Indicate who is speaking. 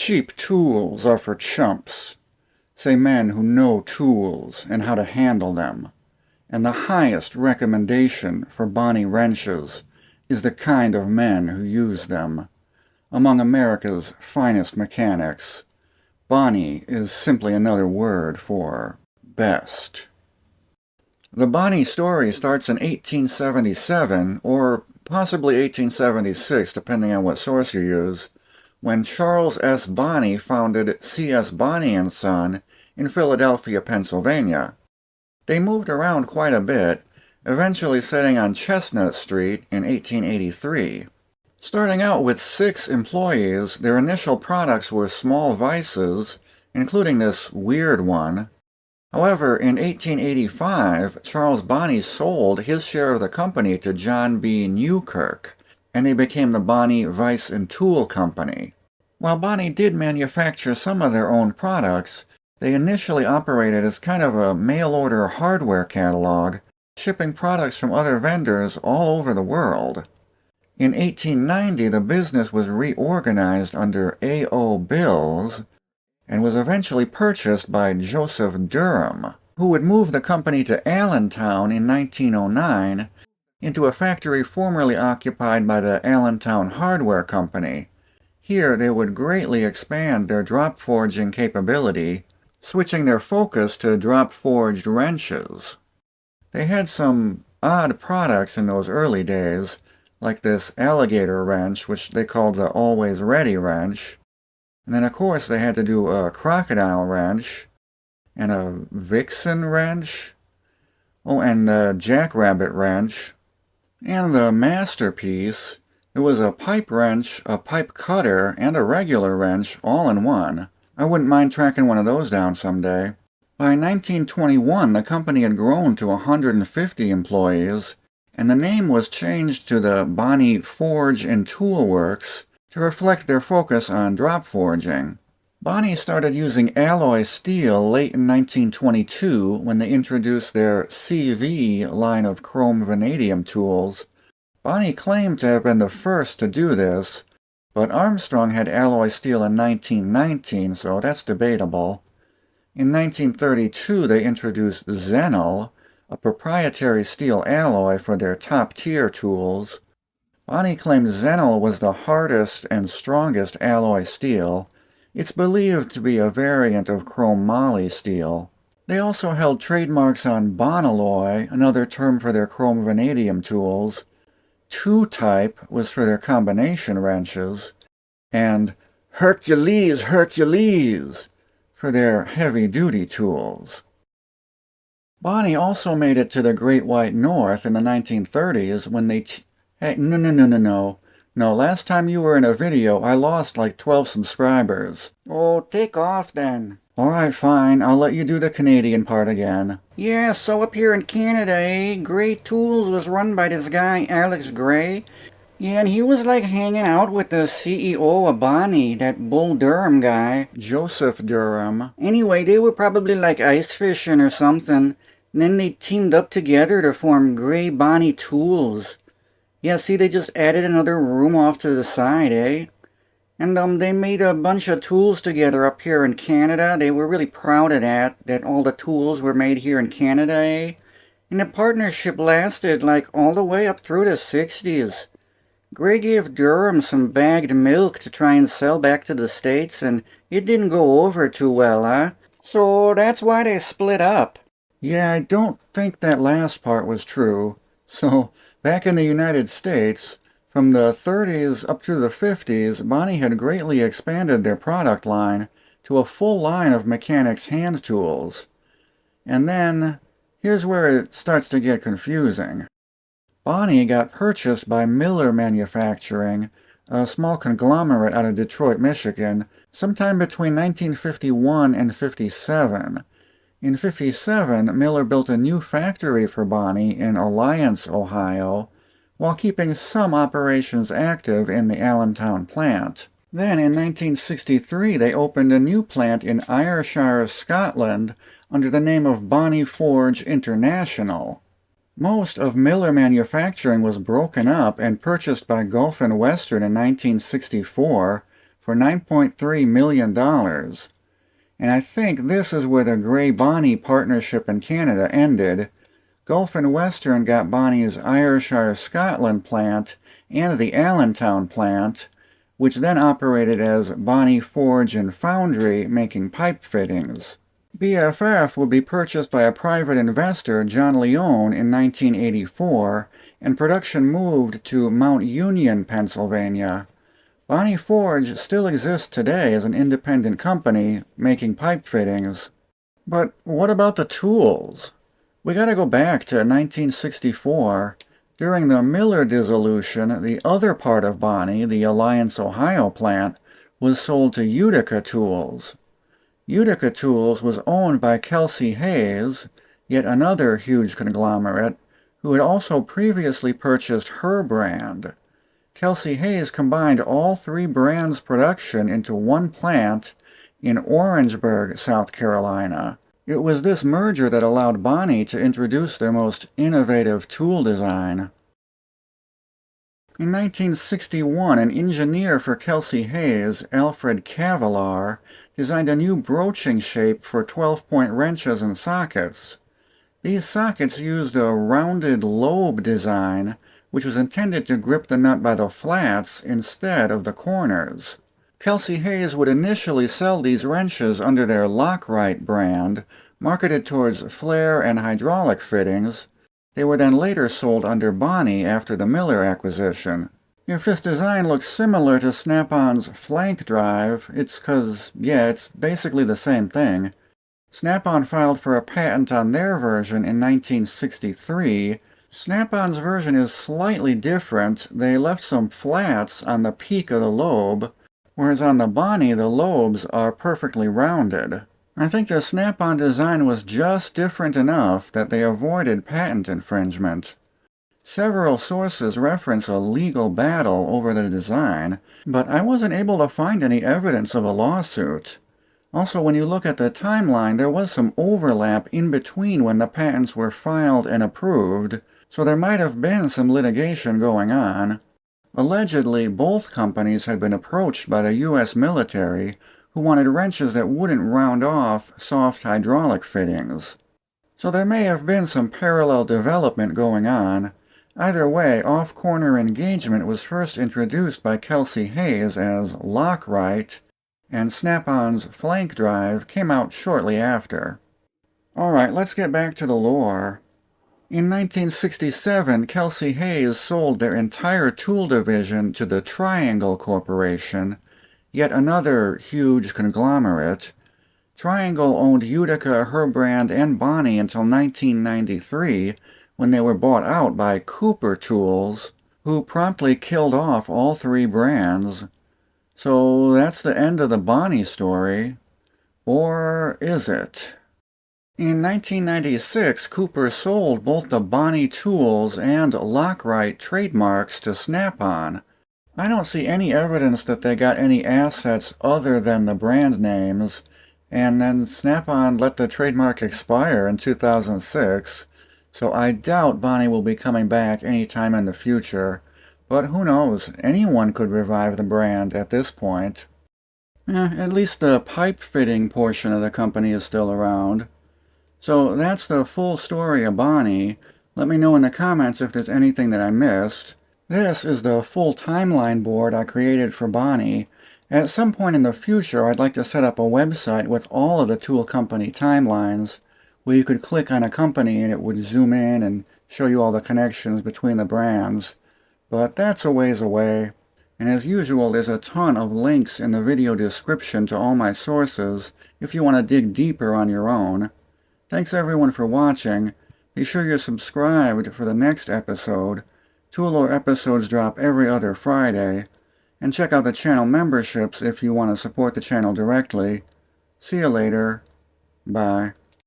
Speaker 1: Cheap tools are for chumps, say men who know tools and how to handle them, and the highest recommendation for Bonney wrenches is the kind of men who use them. Among America's finest mechanics, Bonney is simply another word for best. The Bonney story starts in 1877, or possibly 1876, depending on what source you use, when Charles S. Bonney founded C.S. Bonney Son in Philadelphia, Pennsylvania. They moved around quite a bit, eventually setting on Chestnut Street in 1883. Starting out with 6 employees, their initial products were small vices, including this weird one. However, in 1885, Charles Bonney sold his share of the company to John B. Newkirk, and they became the Bonney Vise and Tool Company. While Bonney did manufacture some of their own products, they initially operated as kind of a mail-order hardware catalog, shipping products from other vendors all over the world. In 1890, the business was reorganized under A.O. Bills, and was eventually purchased by Joseph Durham, who would move the company to Allentown in 1909 into a factory formerly occupied by the Allentown Hardware Company. Here they would greatly expand their drop forging capability, switching their focus to drop-forged wrenches. They had some odd products in those early days, like this alligator wrench, which they called the Always Ready wrench. And then, of course, they had to do a crocodile wrench, and a vixen wrench, and the jackrabbit wrench, and the masterpiece. It was a pipe wrench, a pipe cutter, and a regular wrench all in one. I wouldn't mind tracking one of those down someday. By 1921, the company had grown to 150 employees, and the name was changed to the Bonney Forge and Tool Works, to reflect their focus on drop forging. Bonney started using alloy steel late in 1922 when they introduced their CV line of chrome vanadium tools. Bonney claimed to have been the first to do this, but Armstrong had alloy steel in 1919, so that's debatable. In 1932, they introduced Zenel, a proprietary steel alloy for their top-tier tools. Bonney claimed Zenel was the hardest and strongest alloy steel. It's believed to be a variant of chrome moly steel. They also held trademarks on Bonalloy, another term for their chrome vanadium tools. Two-type was for their combination wrenches, and Hercules for their heavy-duty tools. Bonney also made it to the Great White North in the 1930s when they Hey, no. No, last time you were in a video, I lost like 12 subscribers. Oh, take off then. Alright, fine. I'll let you do the Canadian part again. Yeah, so up here in Canada, Gray Tools was run by this guy, Alex Gray. Yeah, and he was like hanging out with the CEO of Bonney, that Bull Durham guy. Joseph Durham. Anyway, they were probably like ice fishing or something. And then they teamed up together to form Gray-Bonney Tools. Yeah, see, they just added another room off to the side, eh? And they made a bunch of tools together up here in Canada. They were really proud of that all the tools were made here in Canada, eh? And the partnership lasted like all the way up through the 60s. Gray gave Durham some bagged milk to try and sell back to the States, and it didn't go over too well, huh? So that's why they split up. Yeah, I don't think that last part was true. So, back in the United States, from the 30s up to the 50s, Bonney had greatly expanded their product line to a full line of mechanics' hand tools. And then, here's where it starts to get confusing. Bonney got purchased by Miller Manufacturing, a small conglomerate out of Detroit, Michigan, sometime between 1951 and 57. In 57, Miller built a new factory for Bonney in Alliance, Ohio, while keeping some operations active in the Allentown plant. Then, in 1963, they opened a new plant in Ayrshire, Scotland, under the name of Bonney Forge International. Most of Miller Manufacturing was broken up and purchased by Gulf and Western in 1964 for $9.3 million. And I think this is where the Gray-Bonney partnership in Canada ended. Gulf and Western got Bonney's Ayrshire, Scotland plant and the Allentown plant, which then operated as Bonney Forge and Foundry, making pipe fittings. BFF would be purchased by a private investor, John Leone, in 1984, and production moved to Mount Union, Pennsylvania. Bonney Forge still exists today as an independent company making pipe fittings. But what about the tools? We gotta go back to 1964. During the Miller dissolution, the other part of Bonney, the Alliance, Ohio plant, was sold to Utica Tools. Utica Tools was owned by Kelsey Hayes, yet another huge conglomerate, who had also previously purchased her brand. Kelsey Hayes combined all three brands' production into one plant in Orangeburg, South Carolina. It was this merger that allowed Bonney to introduce their most innovative tool design. In 1961, an engineer for Kelsey Hayes, Alfred Cavalier, designed a new broaching shape for 12-point wrenches and sockets. These sockets used a rounded lobe design, which was intended to grip the nut by the flats instead of the corners. Kelsey Hayes would initially sell these wrenches under their Loc-Rite brand, marketed towards flare and hydraulic fittings. They were then later sold under Bonney after the Miller acquisition. If this design looks similar to Snap-on's flank drive, it's 'cause, it's basically the same thing. Snap-on filed for a patent on their version in 1963. Snap-on's version is slightly different. They left some flats on the peak of the lobe, whereas on the Bonney the lobes are perfectly rounded. I think the Snap-on design was just different enough that they avoided patent infringement. Several sources reference a legal battle over the design, but I wasn't able to find any evidence of a lawsuit. Also, when you look at the timeline, there was some overlap in between when the patents were filed and approved, so there might have been some litigation going on. Allegedly, both companies had been approached by the U.S. military, who wanted wrenches that wouldn't round off soft hydraulic fittings. So there may have been some parallel development going on. Either way, off-corner engagement was first introduced by Kelsey Hayes as Loc-Rite, and Snap-on's flank drive came out shortly after. Alright, let's get back to the lore. In 1967, Kelsey Hayes sold their entire tool division to the Triangle Corporation, yet another huge conglomerate. Triangle owned Utica, her brand, and Bonney until 1993, when they were bought out by Cooper Tools, who promptly killed off all three brands. So that's the end of the Bonney story. Or is it? In 1996, Cooper sold both the Bonney Tools and Loc-Rite trademarks to Snap-on. I don't see any evidence that they got any assets other than the brand names, and then Snap-on let the trademark expire in 2006, so I doubt Bonney will be coming back anytime in the future. But who knows, anyone could revive the brand at this point. At least the pipe fitting portion of the company is still around. So that's the full story of Bonney. Let me know in the comments if there's anything that I missed. This is the full timeline board I created for Bonney. At some point in the future, I'd like to set up a website with all of the tool company timelines, where you could click on a company and it would zoom in and show you all the connections between the brands. But that's a ways away. And as usual, there's a ton of links in the video description to all my sources if you want to dig deeper on your own. Thanks everyone for watching. Be sure you're subscribed for the next episode. Tool Lore episodes drop every other Friday. And check out the channel memberships if you want to support the channel directly. See you later. Bye.